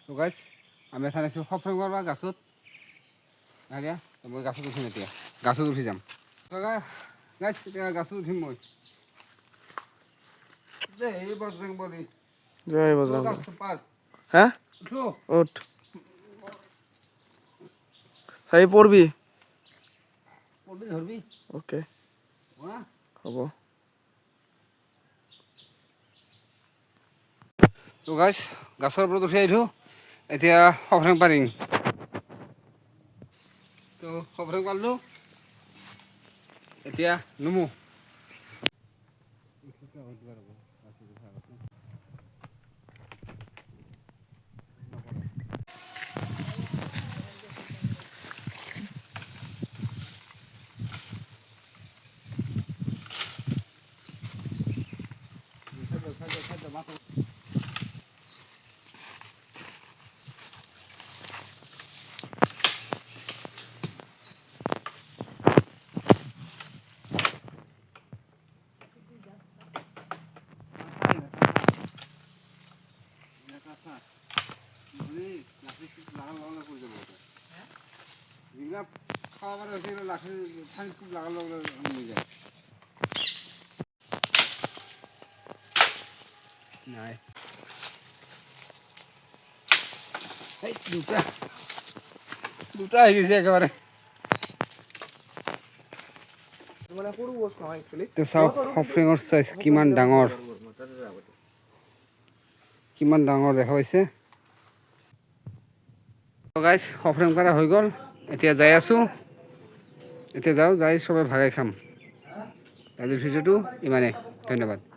তো গাইজ আমি এখন আছোঁ সফৰেঙৰ পৰা গাছত আগে মই গাছত উঠিম এতিয়া গাছত উঠি যাম গাইজ এতিয়া গাছত উঠিম মই এই বজৰং বলি জয় বজৰং বলি পাৰ হা উঠো উঠ চাই পড়বি ধৰবি ওকে হ'ব তো গাইজ গাছৰ ওপৰত উঠি আহিলোঁ এতিয়া সফৰেং পাৰিম তো সফৰেং পাৰিলোঁ এতিয়া নুমু খাওয়া হয়েছে লাঠি ঠান্ডা খুব লাগালো নিয়ে যায় নাই দুটা দুটা হয়ে গেছে একেবারে তো চাওক সফৰেঙৰ চাইজ কিমান ডাঙৰ দেখা পাইছে গাইজ সফৰেং কৰা হৈ গ'ল এতিয়া যাই আছোঁ এতিয়া যাওঁ যাই চবে ভাগাই খাম আজিৰ ভিডিঅ'টো ইমানেই ধন্যবাদ